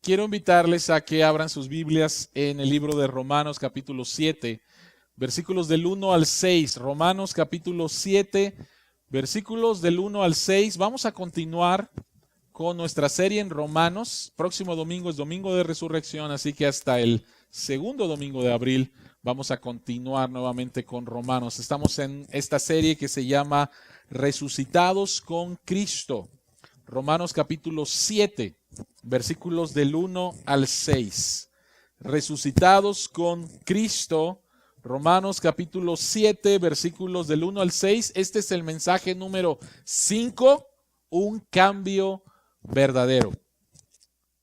quiero invitarles a que abran sus Biblias en el libro de Romanos capítulo 7, versículos del 1 al 6. Romanos capítulo 7, versículos del 1 al 6. Vamos a continuar con nuestra serie en Romanos. Próximo domingo es Domingo de Resurrección, así que hasta el segundo domingo de abril vamos a continuar nuevamente con Romanos. Estamos en esta serie que se llama Resucitados con Cristo. Romanos capítulo 7, versículos del 1 al 6. Resucitados con Cristo. Romanos capítulo 7, versículos del 1 al 6. Este es el mensaje número 5, un cambio verdadero.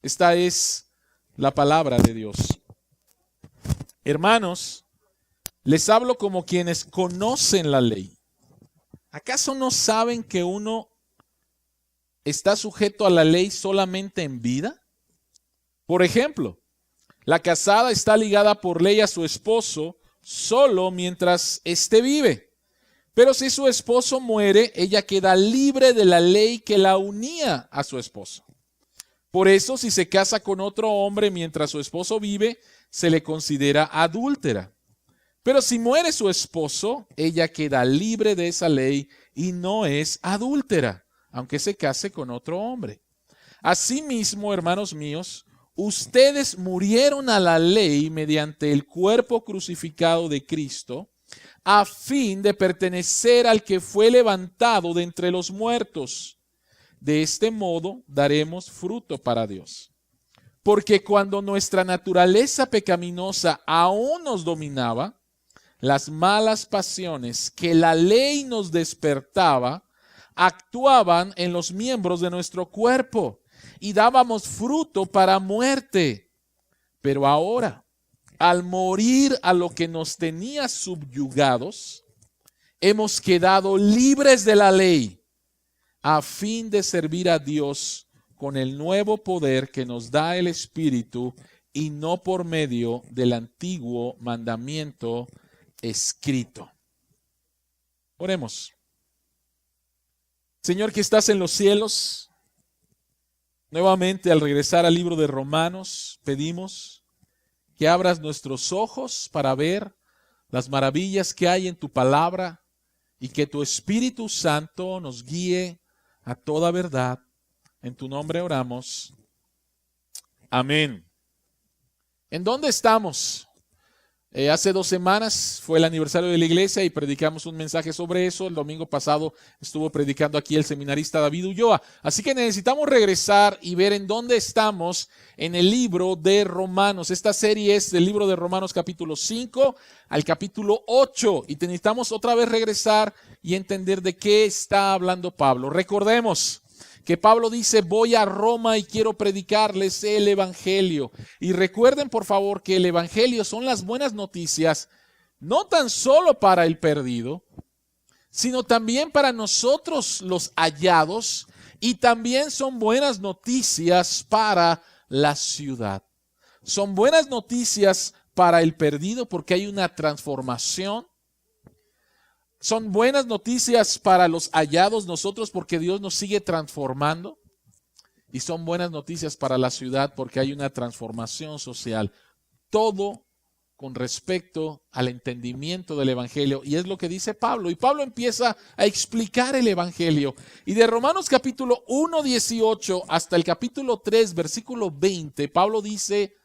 Esta es la palabra de Dios. Hermanos, les hablo como quienes conocen la ley. ¿Acaso no saben que uno está sujeto a la ley solamente en vida? Por ejemplo, la casada está ligada por ley a su esposo solo mientras éste vive. Pero si su esposo muere, ella queda libre de la ley que la unía a su esposo. Por eso, si se casa con otro hombre mientras su esposo vive, se le considera adúltera. Pero si muere su esposo, ella queda libre de esa ley y no es adúltera, aunque se case con otro hombre. Asimismo, hermanos míos, ustedes murieron a la ley mediante el cuerpo crucificado de Cristo, a fin de pertenecer al que fue levantado de entre los muertos. De este modo daremos fruto para Dios. Porque cuando nuestra naturaleza pecaminosa aún nos dominaba, las malas pasiones que la ley nos despertaba actuaban en los miembros de nuestro cuerpo y dábamos fruto para muerte. Pero ahora, al morir a lo que nos tenía subyugados, hemos quedado libres de la ley a fin de servir a Dios con el nuevo poder que nos da el Espíritu y no por medio del antiguo mandamiento escrito. Oremos. Señor que estás en los cielos, nuevamente al regresar al libro de Romanos, pedimos que abras nuestros ojos para ver las maravillas que hay en tu palabra y que tu Espíritu Santo nos guíe a toda verdad. En tu nombre oramos. Amén. ¿En dónde estamos? Hace 2 semanas fue el aniversario de la iglesia y predicamos un mensaje sobre eso. El domingo pasado estuvo predicando aquí el seminarista David Ulloa. Así que necesitamos regresar y ver en dónde estamos en el libro de Romanos. Esta serie es del libro de Romanos capítulo 5 al capítulo 8. Y necesitamos otra vez regresar y entender de qué está hablando Pablo. Recordemos que Pablo dice: voy a Roma y quiero predicarles el evangelio. Y recuerden por favor que el evangelio son las buenas noticias, no tan solo para el perdido, sino también para nosotros los hallados, y también son buenas noticias para la ciudad. Son buenas noticias para el perdido porque hay una transformación. Son buenas noticias para los hallados nosotros porque Dios nos sigue transformando. Y son buenas noticias para la ciudad porque hay una transformación social. Todo con respecto al entendimiento del evangelio. Y es lo que dice Pablo. Y Pablo empieza a explicar el evangelio. Y de Romanos capítulo 1, 18 hasta el capítulo 3, versículo 20, Pablo dice: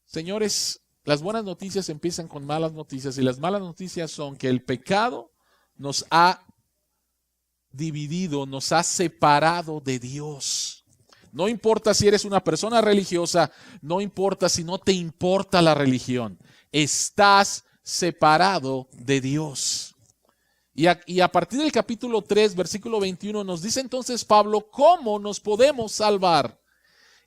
señores, las buenas noticias empiezan con malas noticias, y las malas noticias son que el pecado nos ha dividido, nos ha separado de Dios. No importa si eres una persona religiosa, no importa si no te importa la religión, estás separado de Dios. Y a partir del capítulo 3, versículo 21, nos dice entonces Pablo cómo nos podemos salvar.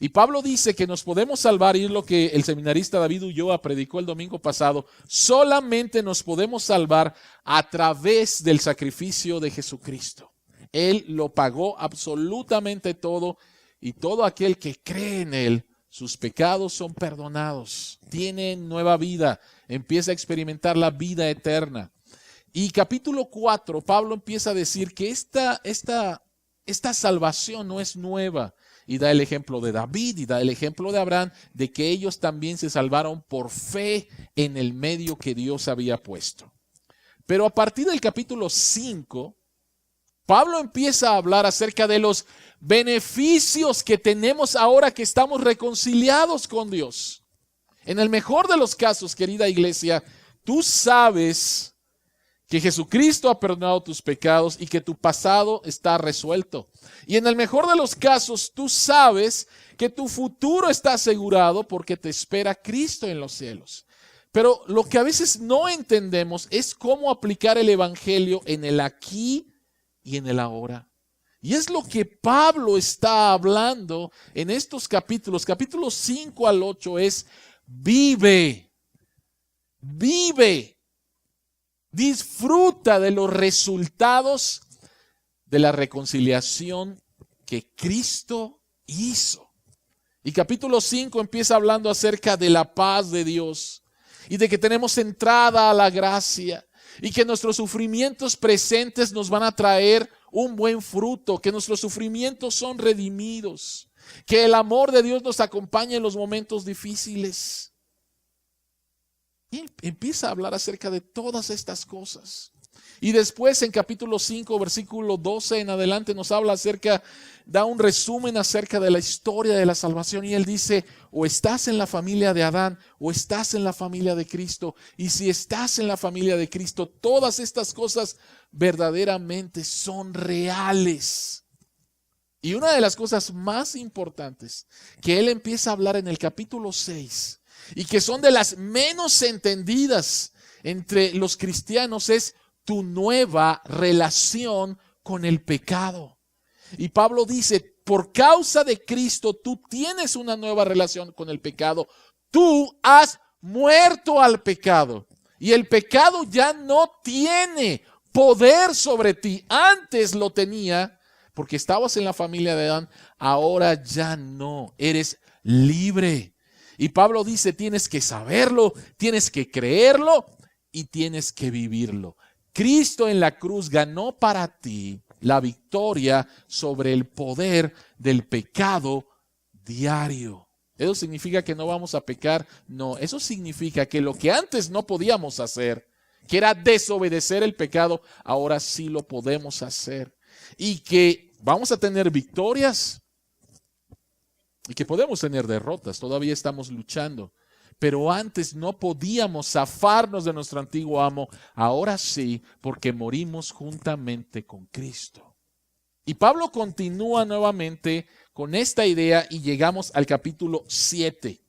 Y Pablo dice que nos podemos salvar, y es lo que el seminarista David Ulloa predicó el domingo pasado. Solamente nos podemos salvar a través del sacrificio de Jesucristo. Él lo pagó absolutamente todo, y todo aquel que cree en Él, sus pecados son perdonados, tiene nueva vida, empieza a experimentar la vida eterna. Y capítulo 4, Pablo empieza a decir que esta salvación no es nueva. y da el ejemplo de David y da el ejemplo de Abraham, de que ellos también se salvaron por fe en el medio que Dios había puesto. Pero a partir del capítulo 5, Pablo empieza a hablar acerca de los beneficios que tenemos ahora que estamos reconciliados con Dios. En el mejor de los casos, querida iglesia, tú sabes que Jesucristo ha perdonado tus pecados y que tu pasado está resuelto. Y en el mejor de los casos, tú sabes que tu futuro está asegurado porque te espera Cristo en los cielos. Pero lo que a veces no entendemos es cómo aplicar el evangelio en el aquí y en el ahora. Y es lo que Pablo está hablando en estos capítulos 5 al 8 es: vive, disfruta de los resultados de la reconciliación que Cristo hizo. Y capítulo 5 empieza hablando acerca de la paz de Dios y de que tenemos entrada a la gracia y que nuestros sufrimientos presentes nos van a traer un buen fruto, que nuestros sufrimientos son redimidos, que el amor de Dios nos acompaña en los momentos difíciles. Y empieza a hablar acerca de todas estas cosas. Y después en capítulo 5, versículo 12 en adelante nos habla da un resumen acerca de la historia de la salvación. Y él dice: o estás en la familia de Adán o estás en la familia de Cristo. Y si estás en la familia de Cristo, todas estas cosas verdaderamente son reales. Y una de las cosas más importantes que él empieza a hablar en el capítulo 6 y que son de las menos entendidas entre los cristianos es tu nueva relación con el pecado. Y Pablo dice: por causa de Cristo tú tienes una nueva relación con el pecado. Tú has muerto al pecado y el pecado ya no tiene poder sobre ti. Antes lo tenía porque estabas en la familia de Adán, ahora ya no, eres libre. Y Pablo dice: tienes que saberlo, tienes que creerlo y tienes que vivirlo. Cristo en la cruz ganó para ti la victoria sobre el poder del pecado diario. ¿Eso significa que no vamos a pecar? No, eso significa que lo que antes no podíamos hacer, que era desobedecer el pecado, ahora sí lo podemos hacer. Y que vamos a tener victorias y que podemos tener derrotas. Todavía estamos luchando. Pero antes no podíamos zafarnos de nuestro antiguo amo. Ahora sí, porque morimos juntamente con Cristo. Y Pablo continúa nuevamente con esta idea y llegamos al capítulo 7.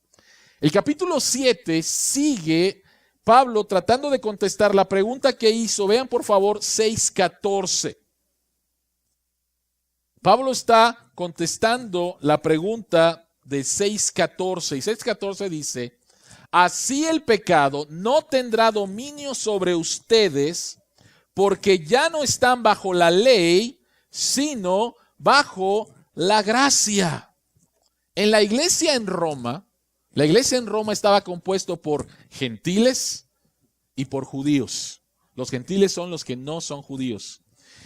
El capítulo 7 sigue Pablo tratando de contestar la pregunta que hizo. Vean por favor 6:14. Pablo está contestando la pregunta de 6:14. Y 6:14 dice: así el pecado no tendrá dominio sobre ustedes, porque ya no están bajo la ley, sino bajo la gracia. En la iglesia en Roma estaba compuesto por gentiles y por judíos. Los gentiles son los que no son judíos.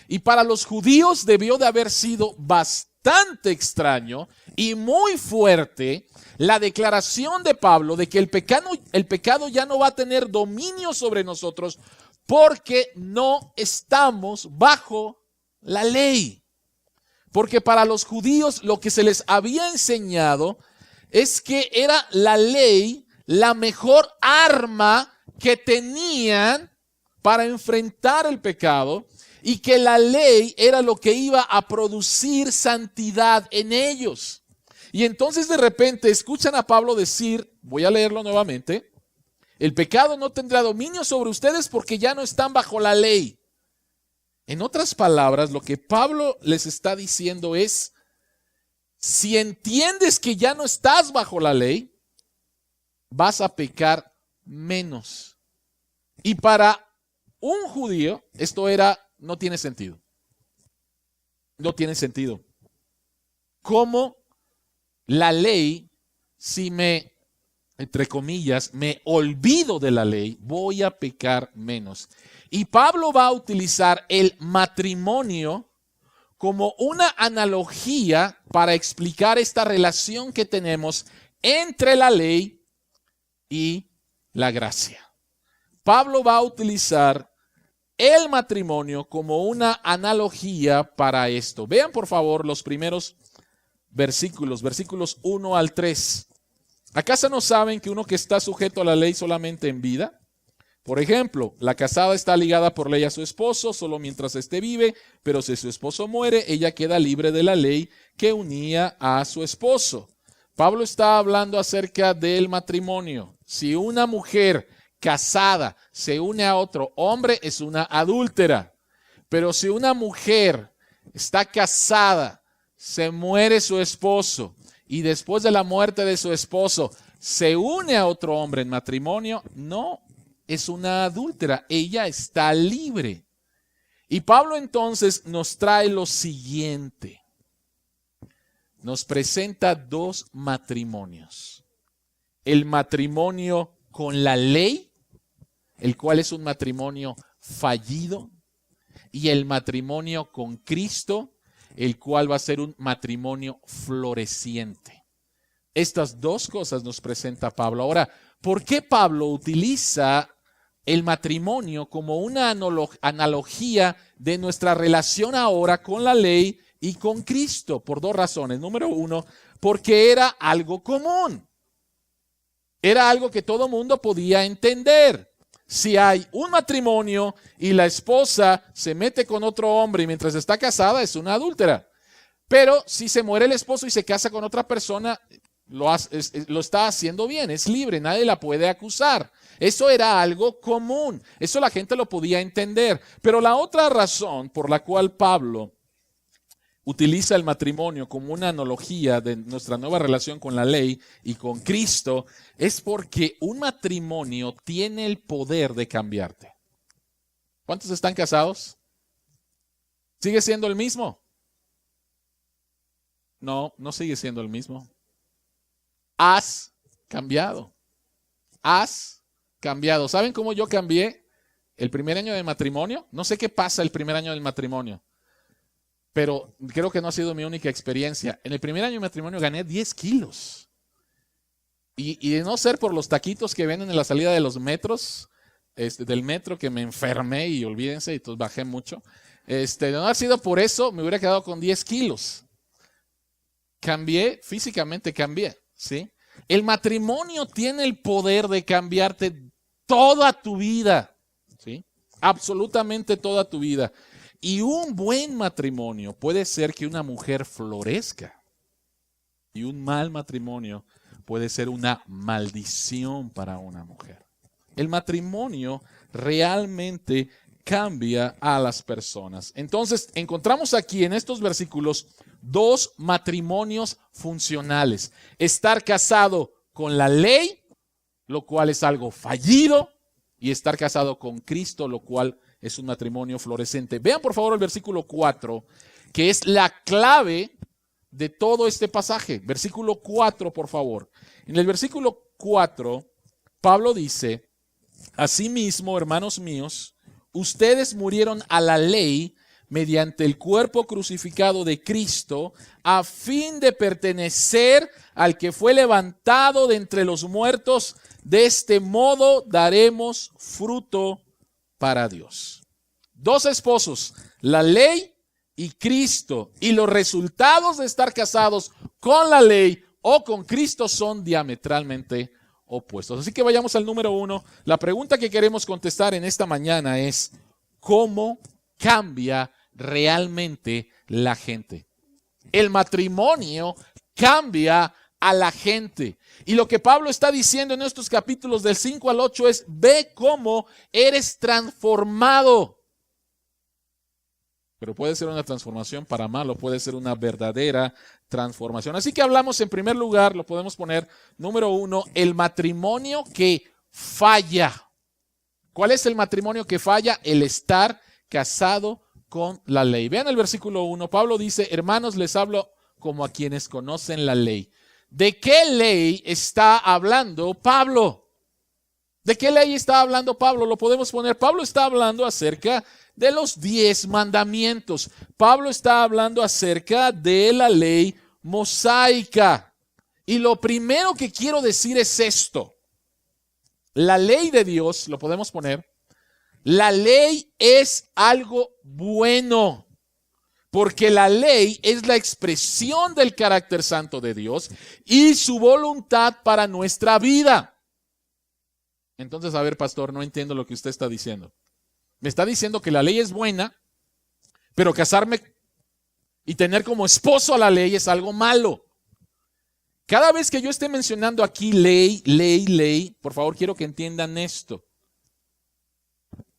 Y para los judíos debió de haber sido bastante extraño y muy fuerte la declaración de Pablo de que el pecado ya no va a tener dominio sobre nosotros porque no estamos bajo la ley. Porque para los judíos lo que se les había enseñado es que era la ley la mejor arma que tenían para enfrentar el pecado y que la ley era lo que iba a producir santidad en ellos. Y entonces de repente escuchan a Pablo decir, voy a leerlo nuevamente: el pecado no tendrá dominio sobre ustedes porque ya no están bajo la ley. En otras palabras, lo que Pablo les está diciendo es: si entiendes que ya no estás bajo la ley, vas a pecar menos. Y para un judío esto no tiene sentido. No tiene sentido. ¿Cómo la ley, si entre comillas, me olvido de la ley, voy a pecar menos? Y Pablo va a utilizar el matrimonio como una analogía para explicar esta relación que tenemos entre la ley y la gracia. Pablo va a utilizar el matrimonio como una analogía para esto. Vean por favor los primeros versículos 1 al 3. ¿Acaso no saben que uno que está sujeto a la ley solamente en vida? Por ejemplo, la casada está ligada por ley a su esposo solo mientras éste vive, pero si su esposo muere, ella queda libre de la ley que unía a su esposo. Pablo está hablando acerca del matrimonio. Si una mujer casada se une a otro hombre, es una adúltera. Pero si una mujer está casada, se muere su esposo y después de la muerte de su esposo se une a otro hombre en matrimonio, no es una adúltera, ella está libre. Y Pablo entonces nos trae lo siguiente. Nos presenta dos matrimonios. El matrimonio con la ley, el cual es un matrimonio fallido, y el matrimonio con Cristo, el cual va a ser un matrimonio floreciente. Estas dos cosas nos presenta Pablo. Ahora, ¿por qué Pablo utiliza el matrimonio como una analogía de nuestra relación ahora con la ley y con Cristo? Por dos razones. Número uno, porque era algo común. Era algo que todo mundo podía entender. Si hay un matrimonio y la esposa se mete con otro hombre y mientras está casada es una adúltera. Pero si se muere el esposo y se casa con otra persona, lo está haciendo bien, es libre, nadie la puede acusar. Eso era algo común, eso la gente lo podía entender. Pero la otra razón por la cual Pablo utiliza el matrimonio como una analogía de nuestra nueva relación con la ley y con Cristo es porque un matrimonio tiene el poder de cambiarte. ¿Cuántos están casados? ¿Sigue siendo el mismo? No, no sigue siendo el mismo. Has cambiado. Has cambiado. ¿Saben cómo yo cambié el primer año de matrimonio? No sé qué pasa el primer año del matrimonio, pero creo que no ha sido mi única experiencia. En el primer año de matrimonio gané 10 kilos. Y de no ser por los taquitos que venden en la salida de los metros, del metro, que me enfermé y olvídense, y entonces bajé mucho. De no haber sido por eso, me hubiera quedado con 10 kilos. Cambié, físicamente cambié, ¿sí? El matrimonio tiene el poder de cambiarte toda tu vida, ¿sí? Absolutamente toda tu vida. Y un buen matrimonio puede ser que una mujer florezca. Y un mal matrimonio puede ser una maldición para una mujer. El matrimonio realmente cambia a las personas. Entonces, encontramos aquí en estos versículos dos matrimonios funcionales. Estar casado con la ley, lo cual es algo fallido, y estar casado con Cristo, lo cual es un matrimonio florecente. Vean por favor el versículo 4, que es la clave de todo este pasaje. Versículo 4, por favor. En el versículo 4, Pablo dice: asimismo, hermanos míos, ustedes murieron a la ley mediante el cuerpo crucificado de Cristo, a fin de pertenecer al que fue levantado de entre los muertos. De este modo daremos fruto para Dios. Dos esposos, la ley y Cristo, y los resultados de estar casados con la ley o con Cristo son diametralmente opuestos. Así que vayamos al número 1. La pregunta que queremos contestar en esta mañana es: ¿cómo cambia realmente la gente? El matrimonio cambia a la gente. Y lo que Pablo está diciendo en estos capítulos del 5 al 8 es: ve cómo eres transformado. Pero puede ser una transformación para mal o puede ser una verdadera transformación. Así que hablamos en primer lugar, lo podemos poner número 1, el matrimonio que falla. ¿Cuál es el matrimonio que falla? El estar casado con la ley. Vean el versículo 1. Pablo dice: hermanos, les hablo como a quienes conocen la ley. ¿De qué ley está hablando Pablo? ¿De qué ley está hablando Pablo? Lo podemos poner. Pablo está hablando acerca de los 10 mandamientos. Pablo está hablando acerca de la ley mosaica. Y lo primero que quiero decir es esto. La ley de Dios, lo podemos poner, la ley es algo bueno, porque la ley es la expresión del carácter santo de Dios y su voluntad para nuestra vida. Entonces, a ver, pastor, no entiendo lo que usted está diciendo. Me está diciendo que la ley es buena, pero casarme y tener como esposo a la ley es algo malo. Cada vez que yo esté mencionando aquí ley, por favor, quiero que entiendan esto.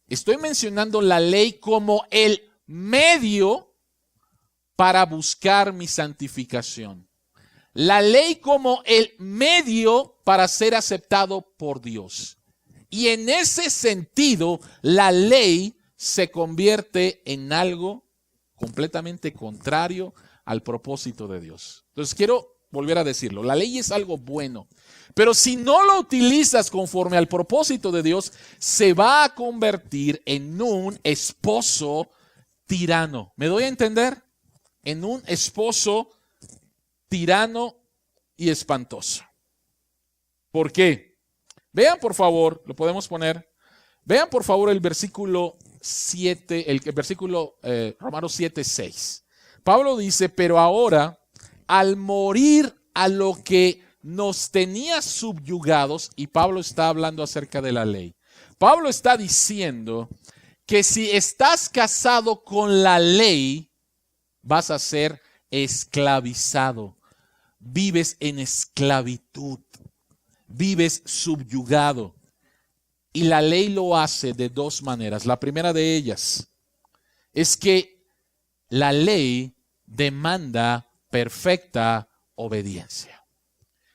Estoy mencionando la ley como el medio para buscar mi santificación. La ley como el medio para ser aceptado por Dios. Y en ese sentido, la ley se convierte en algo completamente contrario al propósito de Dios. Entonces quiero volver a decirlo, la ley es algo bueno, pero si no lo utilizas conforme al propósito de Dios, se va a convertir en un esposo tirano. ¿Me doy a entender? En un esposo tirano y espantoso. ¿Por qué? Vean por favor, lo podemos poner, vean por favor el versículo 7, el versículo Romanos 7:6. Pablo dice, pero ahora, al morir a lo que nos tenía subyugados, y Pablo está hablando acerca de la ley. Pablo está diciendo que si estás casado con la ley, vas a ser esclavizado. Vives en esclavitud. Vives subyugado. Y la ley lo hace de dos maneras. La primera de ellas es que la ley demanda perfecta obediencia.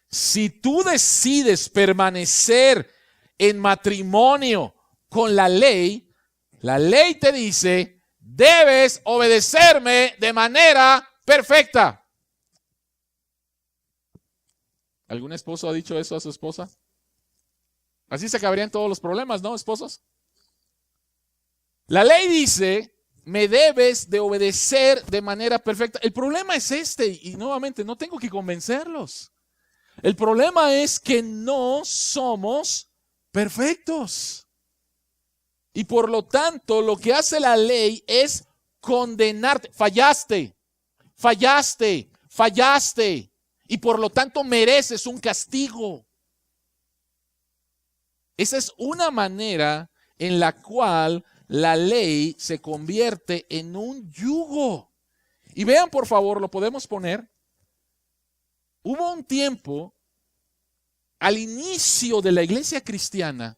Si tú decides permanecer en matrimonio con la ley te dice, debes obedecerme de manera perfecta. ¿Algún esposo ha dicho eso a su esposa? Así se acabarían todos los problemas, ¿no, esposos? La ley dice, me debes de obedecer de manera perfecta. El problema es este, y nuevamente no tengo que convencerlos. El problema es que no somos perfectos. Y por lo tanto, lo que hace la ley es condenarte. Fallaste. Y por lo tanto mereces un castigo. Esa es una manera en la cual la ley se convierte en un yugo. Y vean por favor, lo podemos poner. Hubo un tiempo al inicio de la iglesia cristiana,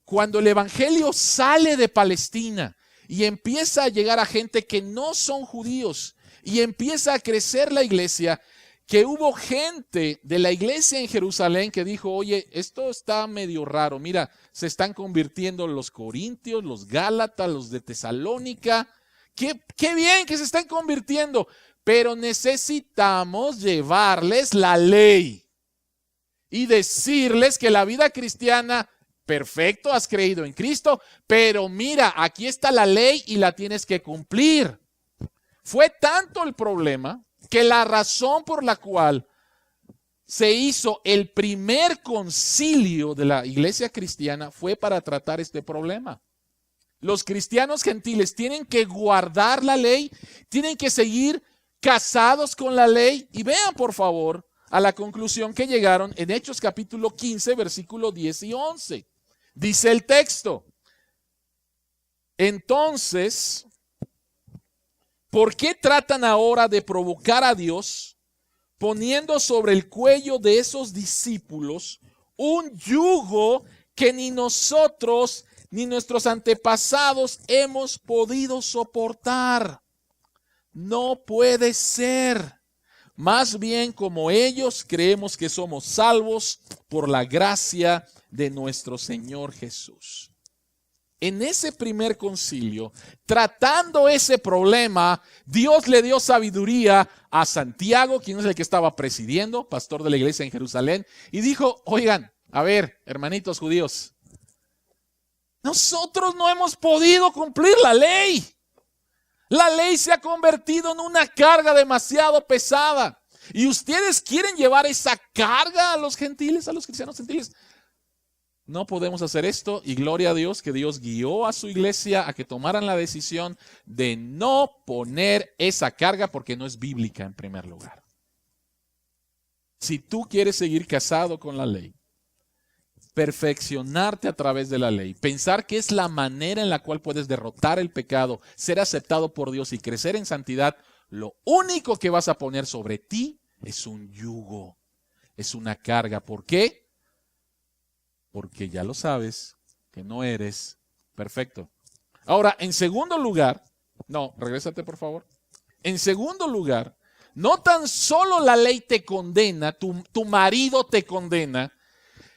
cuando el evangelio sale de Palestina y empieza a llegar a gente que no son judíos y empieza a crecer la iglesia, que hubo gente de la iglesia en Jerusalén que dijo, oye, esto está medio raro, mira, se están convirtiendo los corintios, los gálatas, los de Tesalónica, qué bien que se están convirtiendo, pero necesitamos llevarles la ley y decirles que la vida cristiana, perfecto, has creído en Cristo, pero mira, aquí está la ley y la tienes que cumplir. Fue tanto el problema que la razón por la cual se hizo el primer concilio de la iglesia cristiana fue para tratar este problema. Los cristianos gentiles tienen que guardar la ley, tienen que seguir casados con la ley. Y vean por favor a la conclusión que llegaron en Hechos capítulo 15, versículo 10 y 11. Dice el texto, entonces, ¿por qué tratan ahora de provocar a Dios poniendo sobre el cuello de esos discípulos un yugo que ni nosotros ni nuestros antepasados hemos podido soportar? No puede ser. Más bien, como ellos, creemos que somos salvos por la gracia de nuestro Señor Jesús. En ese primer concilio, tratando ese problema, Dios le dio sabiduría a Santiago, quien es el que estaba presidiendo, pastor de la iglesia en Jerusalén, y dijo, oigan, a ver, hermanitos judíos, Nosotros no hemos podido cumplir la ley. La ley se ha convertido en una carga demasiado pesada. Y ustedes quieren llevar esa carga a los gentiles, a los cristianos gentiles. No podemos hacer esto, y gloria a Dios que Dios guió a su iglesia a que tomaran la decisión de no poner esa carga porque no es bíblica en primer lugar. Si tú quieres seguir casado con la ley, perfeccionarte a través de la ley, pensar que es la manera en la cual puedes derrotar el pecado, ser aceptado por Dios y crecer en santidad, lo único que vas a poner sobre ti es un yugo, es una carga. ¿Por qué? Porque ya lo sabes, que no eres perfecto. Ahora, en segundo lugar, regrésate por favor. En segundo lugar, no tan solo la ley te condena, tu marido te condena,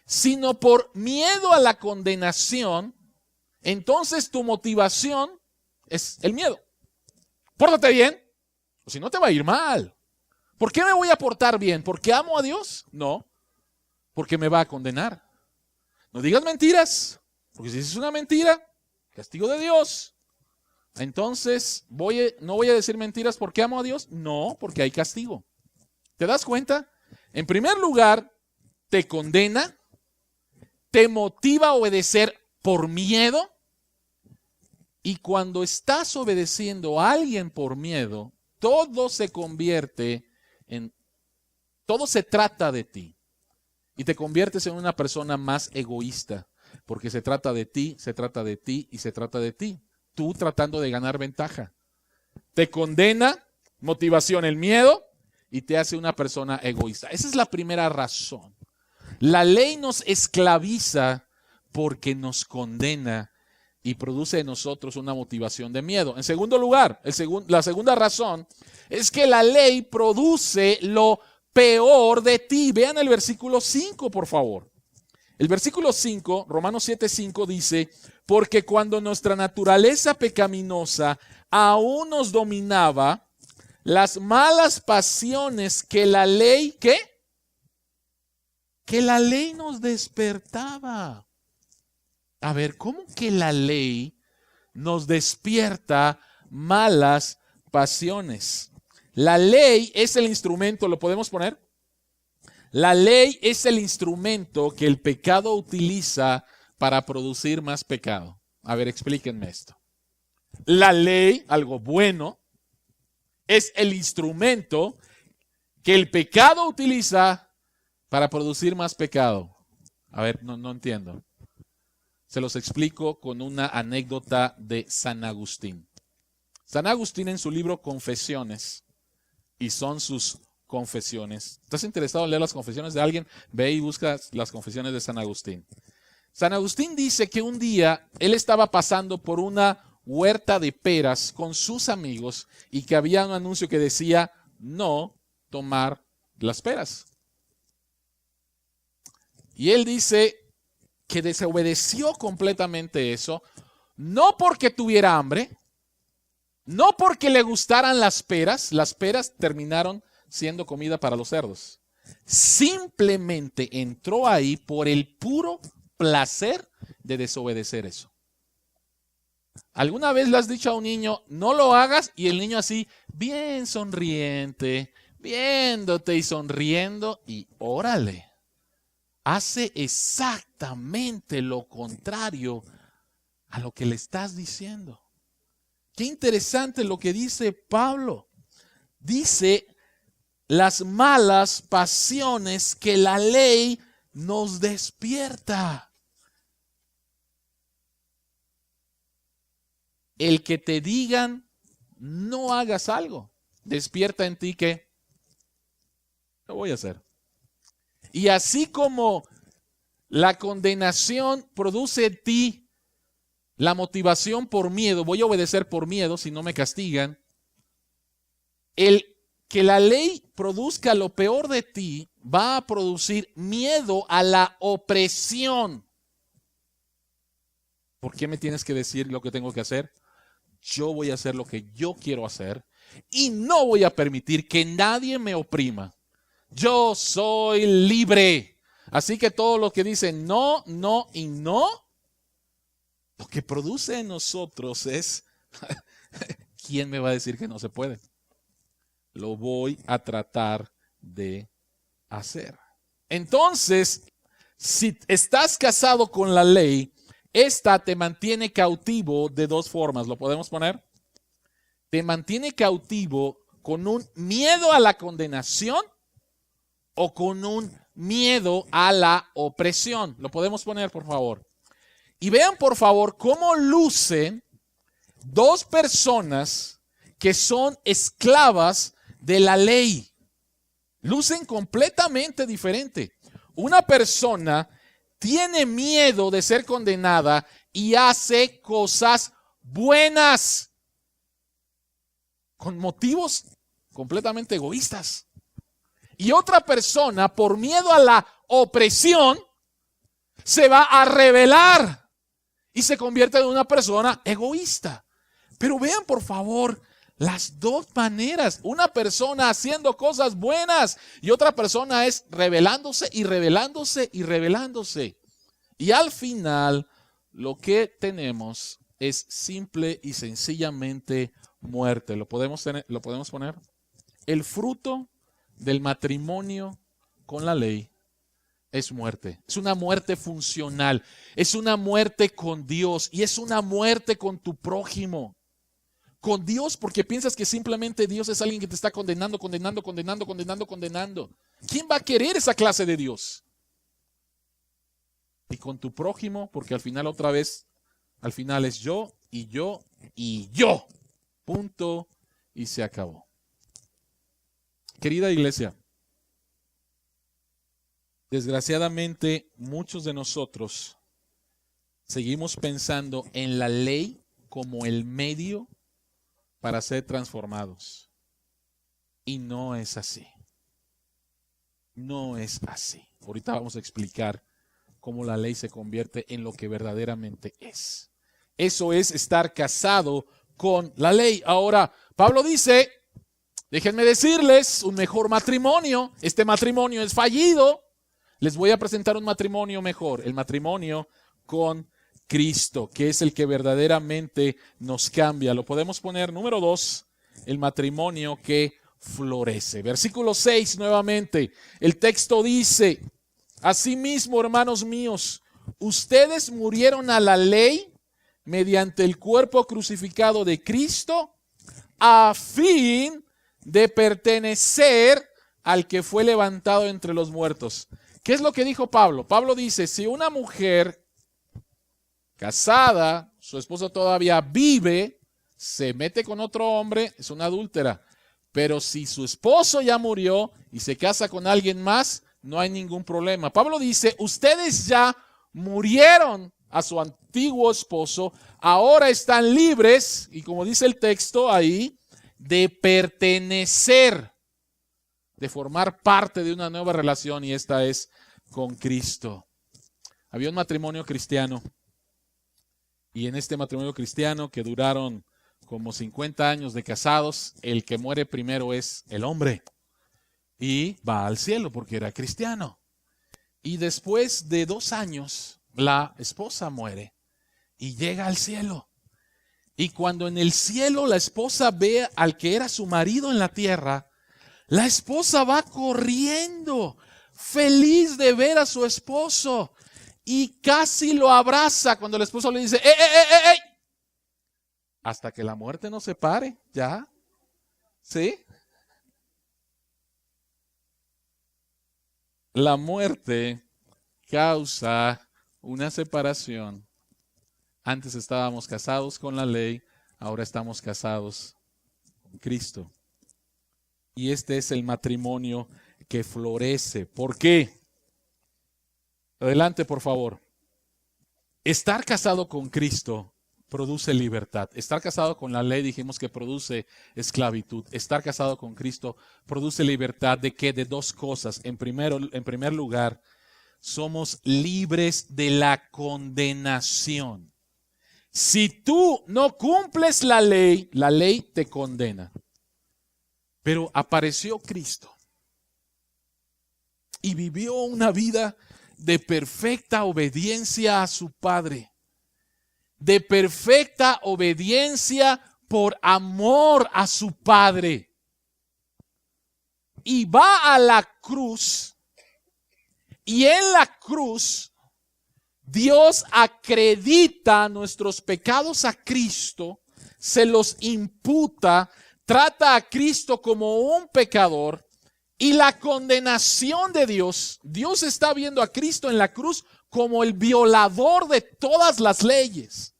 sino por miedo a la condenación, entonces tu motivación es el miedo. Pórtate bien, o si no te va a ir mal. ¿Por qué me voy a portar bien? ¿Porque amo a Dios? No, porque me va a condenar. No digas mentiras, porque si dices una mentira, castigo de Dios. Entonces, ¿no voy a decir mentiras porque amo a Dios? No, porque hay castigo. ¿Te das cuenta? En primer lugar, te condena, te motiva a obedecer por miedo, y cuando estás obedeciendo a alguien por miedo, todo se trata de ti. Y te conviertes en una persona más egoísta, porque se trata de ti, se trata de ti y se trata de ti. Tú tratando de ganar ventaja. Te condena, motivación, el miedo, y te hace una persona egoísta. Esa es la primera razón. La ley nos esclaviza porque nos condena y produce en nosotros una motivación de miedo. En segundo lugar, la segunda razón es que la ley produce lo peor de ti. Vean el versículo 5, por favor. El versículo 5, Romanos 7:5 dice, porque cuando nuestra naturaleza pecaminosa aún nos dominaba, las malas pasiones que la ley, ¿qué? Que la ley nos despertaba. A ver, ¿cómo que la ley nos despierta malas pasiones? La ley es el instrumento, ¿lo podemos poner? La ley es el instrumento que el pecado utiliza para producir más pecado. A ver, explíquenme esto. La ley, algo bueno, es el instrumento que el pecado utiliza para producir más pecado. A ver, no entiendo. Se los explico con una anécdota de San Agustín. San Agustín en su libro Confesiones, y son sus confesiones. ¿Estás interesado en leer las confesiones de alguien? Ve y busca las confesiones de San Agustín. San Agustín dice que un día él estaba pasando por una huerta de peras con sus amigos y que había un anuncio que decía no tomar las peras. Y él dice que desobedeció completamente eso, no porque tuviera hambre, no porque le gustaran las peras terminaron siendo comida para los cerdos. Simplemente entró ahí por el puro placer de desobedecer eso. ¿Alguna vez le has dicho a un niño, no lo hagas? Y el niño así, bien sonriente, viéndote y sonriendo, y órale, hace exactamente lo contrario a lo que le estás diciendo. Qué interesante lo que dice Pablo. Dice, las malas pasiones que la ley nos despierta. El que te digan, no hagas algo, despierta en ti que, lo voy a hacer. Y así como la condenación produce en ti la motivación por miedo, voy a obedecer por miedo si no me castigan, el que la ley produzca lo peor de ti va a producir miedo a la opresión. ¿Por qué me tienes que decir lo que tengo que hacer? Yo voy a hacer lo que yo quiero hacer y no voy a permitir que nadie me oprima. Yo soy libre. Así que todos los que dicen no, no y no, Lo que produce en nosotros es, ¿quién me va a decir que no se puede? Lo voy a tratar de hacer. Entonces, si estás casado con la ley, esta te mantiene cautivo de dos formas. ¿Lo podemos poner? Te mantiene cautivo con un miedo a la condenación o con un miedo a la opresión. ¿Lo podemos poner, por favor? Y vean, por favor, cómo lucen dos personas que son esclavas de la ley. Lucen completamente diferente. Una persona tiene miedo de ser condenada y hace cosas buenas con motivos completamente egoístas. Y otra persona, por miedo a la opresión, se va a rebelar y se convierte en una persona egoísta. Pero vean, por favor, las dos maneras. Una persona haciendo cosas buenas y otra persona es rebelándose y rebelándose y rebelándose. Y al final, lo que tenemos es simple y sencillamente muerte. ¿Lo podemos poner? El fruto del matrimonio con la ley es muerte. Es una muerte funcional. Es una muerte con Dios y es una muerte con tu prójimo. Con Dios porque piensas que simplemente Dios es alguien que te está condenando. ¿Quién va a querer esa clase de Dios? Y con tu prójimo porque al final otra vez, al final es yo y yo y yo. Punto y se acabó. Querida iglesia, desgraciadamente muchos de nosotros seguimos pensando en la ley como el medio para ser transformados. Y no es así. No es así. Ahorita vamos a explicar cómo la ley se convierte en lo que verdaderamente es. Eso es estar casado con la ley. Ahora, Pablo dice, déjenme decirles, un mejor matrimonio. Este matrimonio es fallido. Les voy a presentar un matrimonio mejor. El matrimonio con Cristo, que es el que verdaderamente nos cambia. Lo podemos poner, número 2, el matrimonio que florece. Versículo 6 nuevamente. El texto dice, asimismo, hermanos míos, ustedes murieron a la ley mediante el cuerpo crucificado de Cristo, a fin de pertenecer al que fue levantado entre los muertos. ¿Qué es lo que dijo Pablo? Pablo dice, si una mujer casada, su esposo todavía vive, se mete con otro hombre, es una adúltera. Pero si su esposo ya murió y se casa con alguien más, no hay ningún problema. Pablo dice, ustedes ya murieron a su antiguo esposo, ahora están libres, y como dice el texto ahí, de pertenecer, de formar parte de una nueva relación, y esta es con Cristo. Había un matrimonio cristiano, y en este matrimonio cristiano que duraron como 50 años de casados, el que muere primero es el hombre, y va al cielo porque era cristiano. Y después de 2 años, la esposa muere y llega al cielo. Y cuando en el cielo la esposa ve al que era su marido en la tierra, la esposa va corriendo, feliz de ver a su esposo, y casi lo abraza cuando el esposo le dice, ¡ey! Hasta que la muerte nos separe, ¿ya? ¿Sí? La muerte causa una separación. Antes estábamos casados con la ley, ahora estamos casados con Cristo. Y este es el matrimonio que florece. ¿Por qué? Adelante, por favor. Estar casado con Cristo produce libertad. Estar casado con la ley dijimos que produce esclavitud. Estar casado con Cristo produce libertad. ¿De qué? De 2 cosas. En primer lugar, somos libres de la condenación. Si tú no cumples la ley te condena. Pero apareció Cristo y vivió una vida de perfecta obediencia a su Padre. de perfecta obediencia por amor a su Padre. Y va a la cruz, y en la cruz Dios acredita nuestros pecados a Cristo, se los imputa, trata a Cristo como un pecador, y la condenación de Dios, Dios está viendo a Cristo en la cruz como el violador de todas las leyes.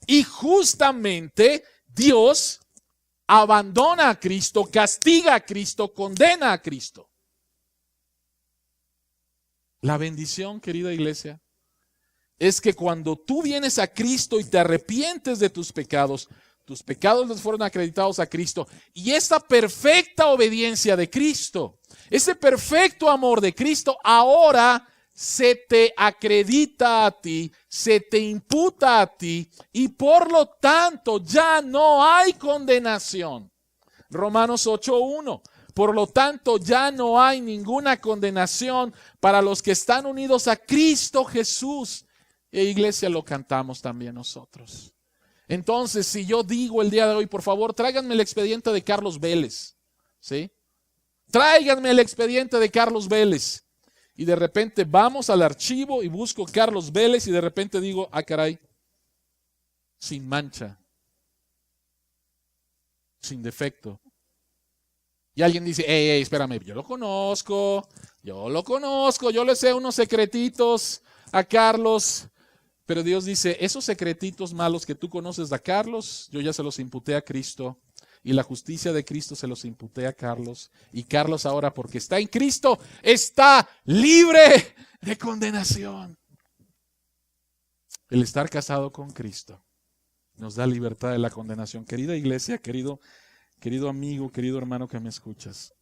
Y justamente Dios abandona a Cristo, castiga a Cristo, condena a Cristo. La bendición, querida iglesia, es que cuando tú vienes a Cristo y te arrepientes de tus pecados les fueron acreditados a Cristo. Y esa perfecta obediencia de Cristo, ese perfecto amor de Cristo, ahora se te acredita a ti, se te imputa a ti, y por lo tanto ya no hay condenación. Romanos 8:1. Por lo tanto, ya no hay ninguna condenación para los que están unidos a Cristo Jesús. E iglesia, lo cantamos también nosotros. Entonces, si yo digo el día de hoy, por favor, tráiganme el expediente de Carlos Vélez, ¿sí? Tráiganme el expediente de Carlos Vélez. Y de repente vamos al archivo y busco Carlos Vélez y de repente digo, ah, caray, sin mancha, sin defecto. Y alguien dice, espérame, yo lo conozco, yo le sé unos secretitos a Carlos. Pero Dios dice, esos secretitos malos que tú conoces a Carlos, yo ya se los imputé a Cristo. Y la justicia de Cristo se los imputé a Carlos. Y Carlos ahora, porque está en Cristo, está libre de condenación. El estar casado con Cristo nos da libertad de la condenación. Querida iglesia, querido amigo, querido hermano que me escuchas,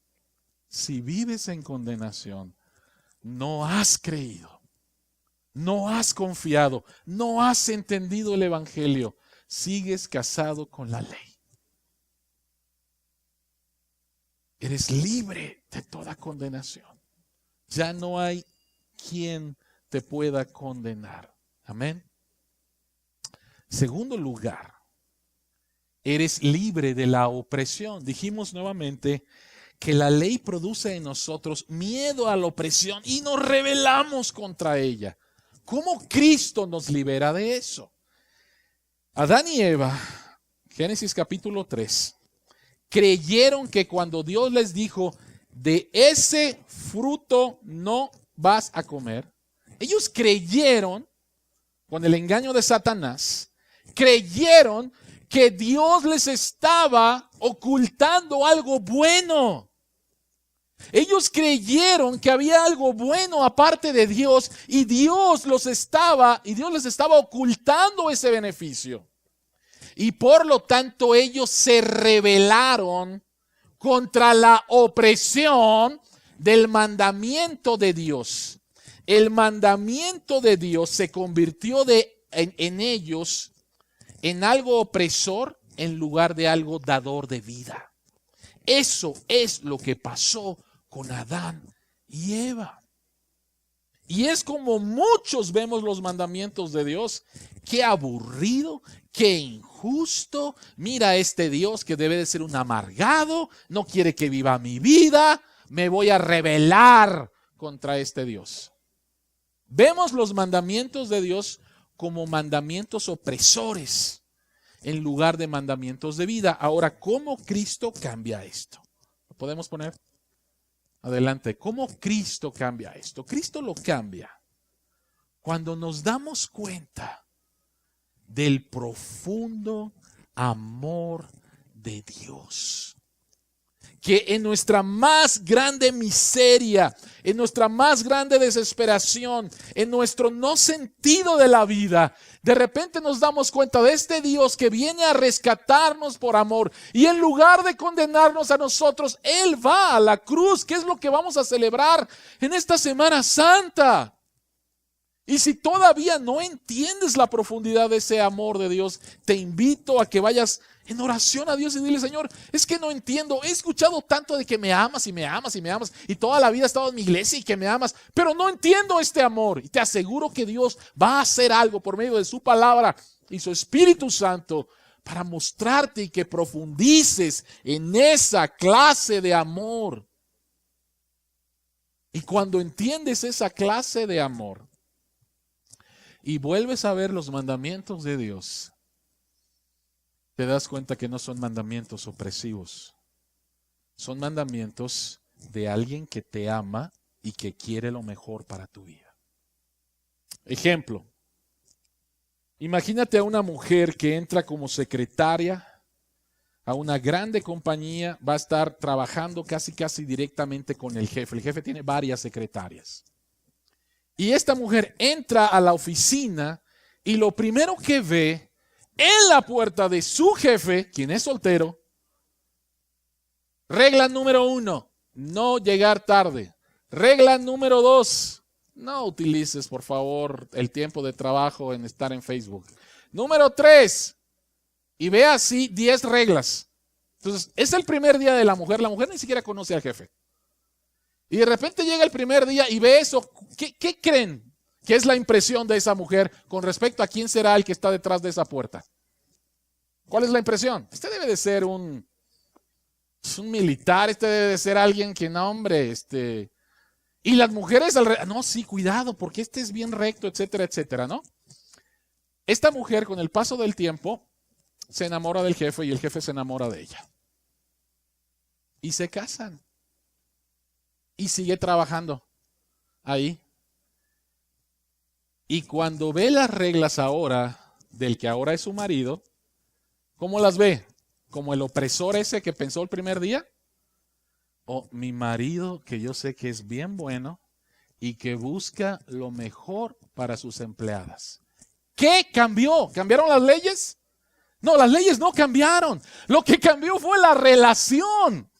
si vives en condenación, no has creído, no has confiado, no has entendido el evangelio, sigues casado con la ley. Eres libre de toda condenación. Ya no hay quien te pueda condenar. Amén. Segundo lugar, eres libre de la opresión. Dijimos nuevamente que la ley produce en nosotros miedo a la opresión y nos rebelamos contra ella. ¿Cómo Cristo nos libera de eso? Adán y Eva, Génesis capítulo 3, creyeron que cuando Dios les dijo, de ese fruto no vas a comer, ellos creyeron, con el engaño de Satanás, creyeron que Dios les estaba ocultando algo bueno. Ellos creyeron que había algo bueno aparte de Dios y Dios les estaba ocultando ese beneficio. Y por lo tanto ellos se rebelaron contra la opresión del mandamiento de Dios. El mandamiento de Dios se convirtió en ellos en algo opresor en lugar de algo dador de vida. Eso es lo que pasó con Adán y Eva. Y es como muchos vemos los mandamientos de Dios. Qué aburrido, qué injusto. Mira a este Dios que debe de ser un amargado, no quiere que viva mi vida. Me voy a rebelar contra este Dios. Vemos los mandamientos de Dios como mandamientos opresores en lugar de mandamientos de vida. Ahora, ¿cómo Cristo cambia esto? ¿Lo podemos poner? Adelante. ¿Cómo Cristo cambia esto? Cristo lo cambia cuando nos damos cuenta del profundo amor de Dios. Que en nuestra más grande miseria, en nuestra más grande desesperación, en nuestro no sentido de la vida, de repente nos damos cuenta de este Dios que viene a rescatarnos por amor. Y en lugar de condenarnos a nosotros, Él va a la cruz, que es lo que vamos a celebrar en esta Semana Santa. Y si todavía no entiendes la profundidad de ese amor de Dios, te invito a que vayas en oración a Dios y dile, Señor, es que no entiendo, he escuchado tanto de que me amas y me amas y me amas y toda la vida he estado en mi iglesia y que me amas, pero no entiendo este amor. Y te aseguro que Dios va a hacer algo por medio de su palabra y su Espíritu Santo para mostrarte y que profundices en esa clase de amor. Y cuando entiendes esa clase de amor y vuelves a ver los mandamientos de Dios, te das cuenta que no son mandamientos opresivos. Son mandamientos de alguien que te ama y que quiere lo mejor para tu vida. Ejemplo. Imagínate a una mujer que entra como secretaria a una grande compañía, va a estar trabajando casi directamente con el jefe. El jefe tiene varias secretarias. Y esta mujer entra a la oficina y lo primero que ve en la puerta de su jefe, quien es soltero, regla número 1, no llegar tarde. Regla número 2, no utilices, por favor, el tiempo de trabajo en estar en Facebook. Número 3, y ve así 10 reglas. Entonces, es el primer día de la mujer ni siquiera conoce al jefe. Y de repente llega el primer día y ve eso. ¿Qué creen que es la impresión de esa mujer con respecto a quién será el que está detrás de esa puerta? ¿Cuál es la impresión? Este debe de ser un militar, este debe de ser alguien que, no, hombre, Y las mujeres no, sí, cuidado, porque este es bien recto, etcétera, etcétera, ¿no? Esta mujer, con el paso del tiempo, se enamora del jefe y el jefe se enamora de ella. Y se casan. Y sigue trabajando ahí. Y cuando ve las reglas ahora del que ahora es su marido, ¿cómo las ve? ¿Como el opresor ese que pensó el primer día? O mi marido, que yo sé que es bien bueno y que busca lo mejor para sus empleadas. ¿Qué cambió? ¿Cambiaron las leyes? No, las leyes no cambiaron. Lo que cambió fue la relación.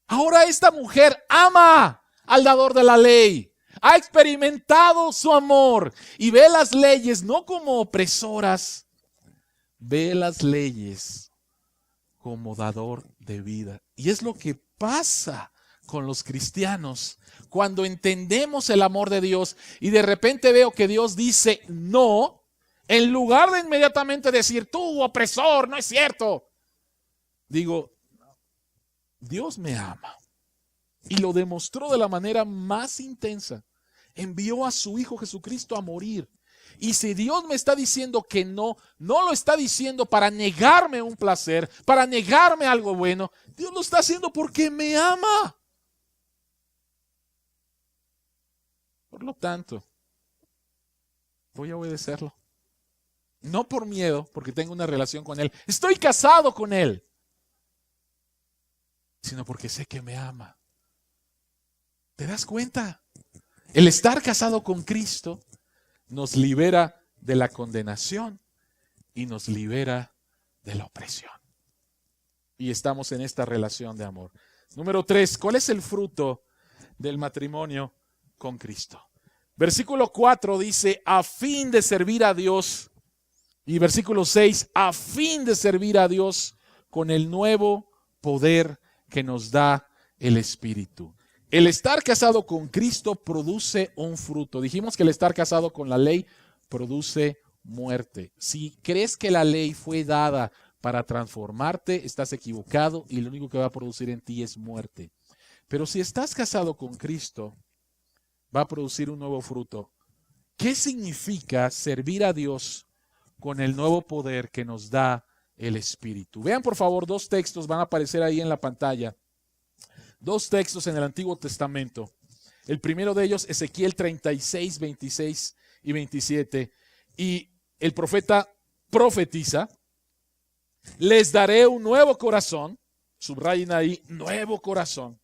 Ahora esta mujer ama al dador de la ley. Ha experimentado su amor y ve las leyes no como opresoras, ve las leyes como dador de vida. Y es lo que pasa con los cristianos cuando entendemos el amor de Dios y de repente veo que Dios dice no, en lugar de inmediatamente decir tú opresor, no es cierto. Digo, Dios me ama y lo demostró de la manera más intensa. Envió a su Hijo Jesucristo a morir. Y si Dios me está diciendo que no, no lo está diciendo para negarme un placer, para negarme algo bueno. Dios lo está haciendo porque me ama. Por lo tanto, voy a obedecerlo. No por miedo, porque tengo una relación con Él. Estoy casado con Él. Sino porque sé que me ama. ¿Te das cuenta? El estar casado con Cristo nos libera de la condenación y nos libera de la opresión. Y estamos en esta relación de amor. Número 3, ¿cuál es el fruto del matrimonio con Cristo? Versículo 4 dice, a fin de servir a Dios. Y versículo 6, a fin de servir a Dios con el nuevo poder que nos da el Espíritu. El estar casado con Cristo produce un fruto. Dijimos que el estar casado con la ley produce muerte. Si crees que la ley fue dada para transformarte, estás equivocado y lo único que va a producir en ti es muerte. Pero si estás casado con Cristo, va a producir un nuevo fruto. ¿Qué significa servir a Dios con el nuevo poder que nos da el Espíritu? Vean por favor 2 textos, van a aparecer ahí en la pantalla. 2 textos en el Antiguo Testamento. El primero de ellos, Ezequiel 36, 26 y 27. Y el profeta profetiza, les daré un nuevo corazón, subrayen ahí, nuevo corazón,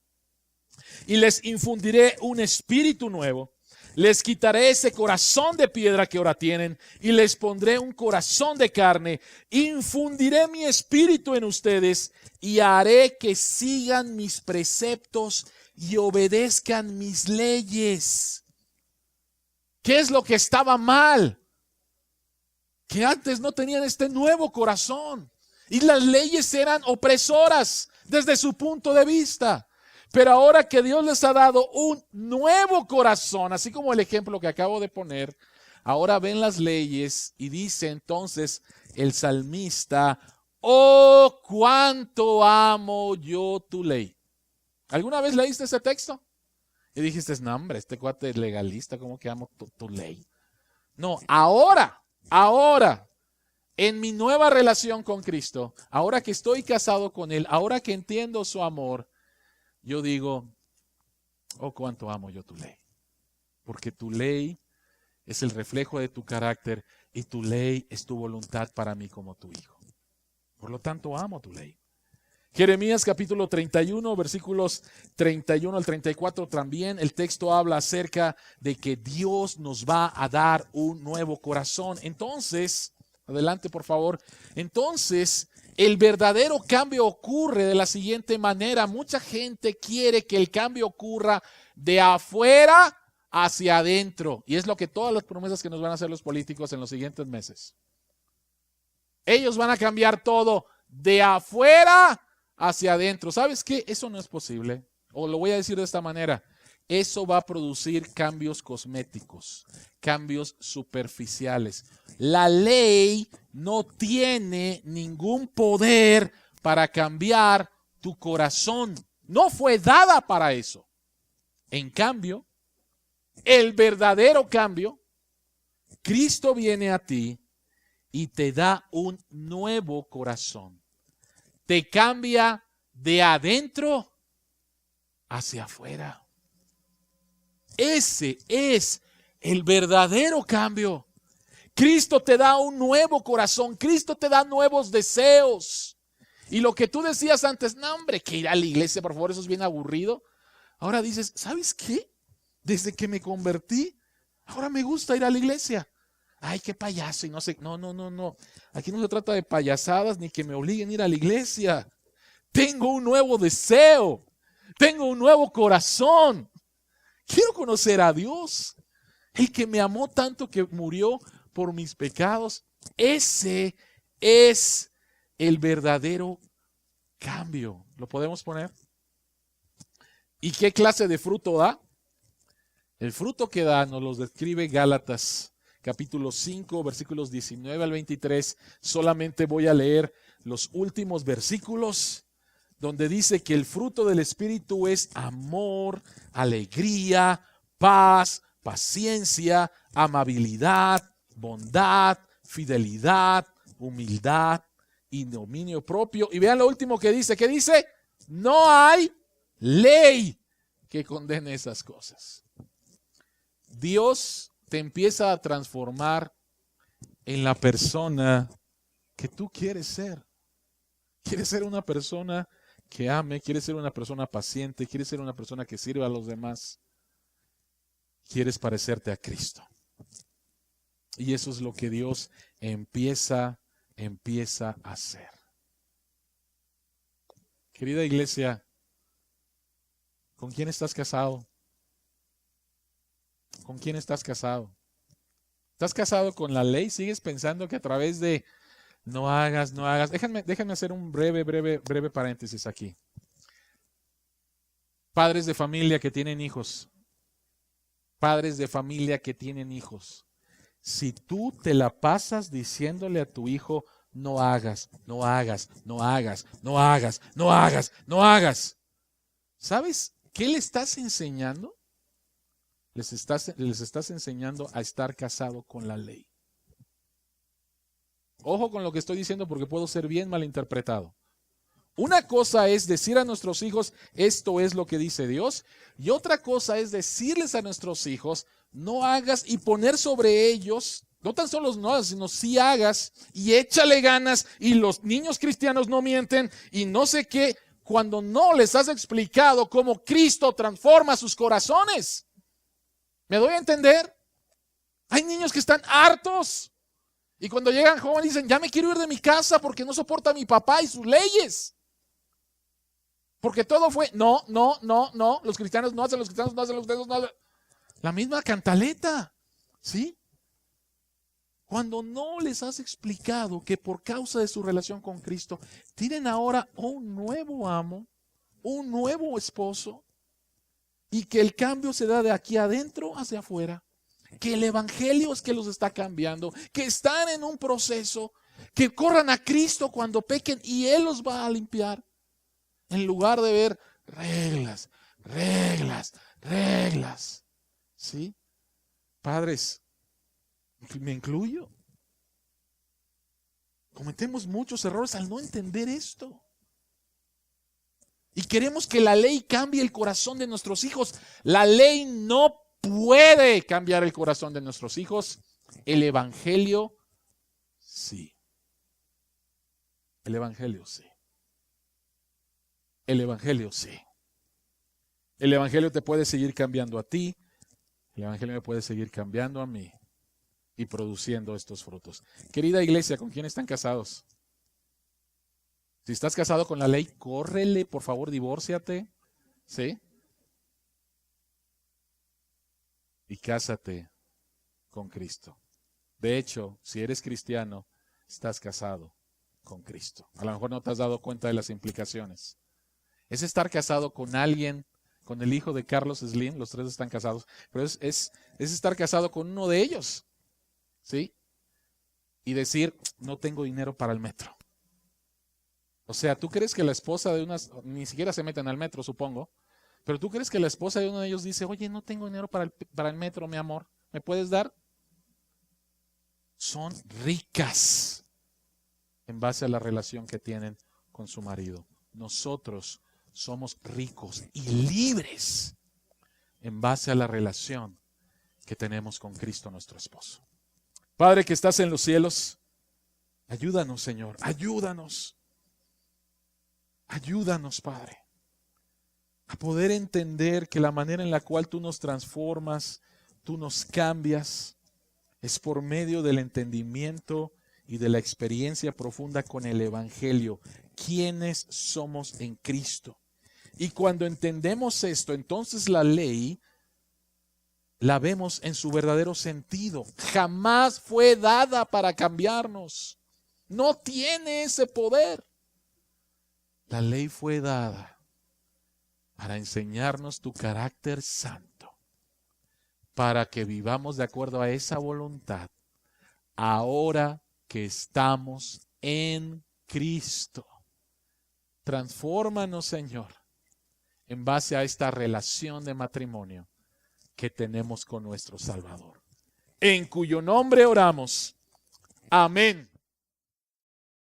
y les infundiré un espíritu nuevo. Les quitaré ese corazón de piedra que ahora tienen y les pondré un corazón de carne. Infundiré mi espíritu en ustedes y haré que sigan mis preceptos y obedezcan mis leyes. ¿Qué es lo que estaba mal? Que antes no tenían este nuevo corazón y las leyes eran opresoras desde su punto de vista. Pero ahora que Dios les ha dado un nuevo corazón, así como el ejemplo que acabo de poner, ahora ven las leyes y dice entonces el salmista, oh, cuánto amo yo tu ley. ¿Alguna vez leíste ese texto? Y dijiste, no hombre, este cuate es legalista, ¿cómo que amo tu ley? No, ahora, en mi nueva relación con Cristo, ahora que estoy casado con Él, ahora que entiendo su amor, yo digo, oh, cuánto amo yo tu ley. Porque tu ley es el reflejo de tu carácter y tu ley es tu voluntad para mí como tu hijo. Por lo tanto, amo tu ley. Jeremías capítulo 31, versículos 31 al 34 también el texto habla acerca de que Dios nos va a dar un nuevo corazón. Entonces, adelante por favor. Entonces, el verdadero cambio ocurre de la siguiente manera. Mucha gente quiere que el cambio ocurra de afuera hacia adentro. Y es lo que todas las promesas que nos van a hacer los políticos en los siguientes meses. Ellos van a cambiar todo de afuera hacia adentro. ¿Sabes qué? Eso no es posible. O lo voy a decir de esta manera. Eso va a producir cambios cosméticos, cambios superficiales. La ley no tiene ningún poder para cambiar tu corazón. No fue dada para eso. En cambio, el verdadero cambio, Cristo viene a ti y te da un nuevo corazón. Te cambia de adentro hacia afuera. Ese es el verdadero cambio. Cristo te da un nuevo corazón. Cristo te da nuevos deseos. Y lo que tú decías antes, no hombre, que ir a la iglesia, por favor, eso es bien aburrido. Ahora dices, ¿sabes qué? Desde que me convertí, ahora me gusta ir a la iglesia. Ay, qué payaso y no sé. No. Aquí no se trata de payasadas ni que me obliguen a ir a la iglesia. Tengo un nuevo deseo. Tengo un nuevo corazón. Quiero conocer a Dios. El que me amó tanto que murió por mis pecados. Ese es el verdadero cambio. ¿Lo podemos poner? ¿Y qué clase de fruto da? El fruto que da nos lo describe Gálatas capítulo 5, versículos 19 al 23. Solamente voy a leer los últimos versículos donde dice que el fruto del Espíritu es amor, alegría, paz, paciencia, amabilidad, bondad, fidelidad, humildad y dominio propio. Y vean lo último que dice. ¿Qué dice? No hay ley que condene esas cosas. Dios te empieza a transformar en la persona que tú quieres ser. Quieres ser una persona que ame, quieres ser una persona paciente, quieres ser una persona que sirva a los demás. Quieres parecerte a Cristo. Y eso es lo que Dios empieza a hacer. Querida iglesia, ¿con quién estás casado? ¿Con quién estás casado? ¿Estás casado con la ley? ¿Sigues pensando que a través de no hagas? Déjenme hacer un breve paréntesis aquí. Padres de familia que tienen hijos. Padres de familia que tienen hijos. Si tú te la pasas diciéndole a tu hijo, no hagas, ¿sabes qué le estás enseñando? Les estás enseñando a estar casado con la ley. Ojo con lo que estoy diciendo porque puedo ser bien malinterpretado. Una cosa es decir a nuestros hijos, esto es lo que dice Dios, y otra cosa es decirles a nuestros hijos, no hagas, y poner sobre ellos, no tan solo no hagas, sino sí hagas, y échale ganas, y los niños cristianos no mienten, y no sé qué, cuando no les has explicado cómo Cristo transforma sus corazones. ¿Me doy a entender? Hay niños que están hartos. Y cuando llegan jóvenes dicen, ya me quiero ir de mi casa porque no soporta a mi papá y sus leyes. Porque todo fue, no, los cristianos no hacen, los cristianos no hacen. La misma cantaleta, ¿sí? Cuando no les has explicado que por causa de su relación con Cristo, tienen ahora un nuevo amo, un nuevo esposo, y que el cambio se da de aquí adentro hacia afuera. que el evangelio es que los está cambiando, que están en un proceso, que corran a Cristo cuando pequen y Él los va a limpiar. En lugar de ver reglas, reglas, reglas. ¿Sí? Padres, me incluyo. Cometemos muchos errores al no entender esto. Y queremos que la ley cambie el corazón de nuestros hijos. La ley no puede cambiar el corazón de nuestros hijos. El evangelio sí. El evangelio sí. El evangelio sí. El evangelio te puede seguir cambiando a ti. El evangelio me puede seguir cambiando a mí y produciendo estos frutos. Querida iglesia, ¿con quién están casados? Si estás casado con la ley, córrele, por favor, divórciate. ¿Sí? Y cásate con Cristo. De hecho, si eres cristiano, estás casado con Cristo. A lo mejor no te has dado cuenta de las implicaciones. Es estar casado con alguien, con el hijo de Carlos Slim, los tres están casados, pero es estar casado con uno de ellos, ¿sí? Y decir, no tengo dinero para el metro. O sea, ¿tú crees que la esposa de unas, ni siquiera se meten al metro, supongo, pero tú crees que la esposa de uno de ellos dice, oye, no tengo dinero para el metro, mi amor, ¿me puedes dar? Son ricas en base a la relación que tienen con su marido. Nosotros somos ricos y libres en base a la relación que tenemos con Cristo nuestro esposo. Padre que estás en los cielos, ayúdanos, Señor, ayúdanos. Ayúdanos, Padre, a poder entender que la manera en la cual tú nos transformas, tú nos cambias, es por medio del entendimiento y de la experiencia profunda con el evangelio. ¿Quiénes somos en Cristo? Y cuando entendemos esto, entonces la ley la vemos en su verdadero sentido. Jamás fue dada para cambiarnos. No tiene ese poder. La ley fue dada para enseñarnos tu carácter santo, para que vivamos de acuerdo a esa voluntad, ahora que estamos en Cristo. Transfórmanos, Señor, en base a esta relación de matrimonio que tenemos con nuestro Salvador, en cuyo nombre oramos. Amén.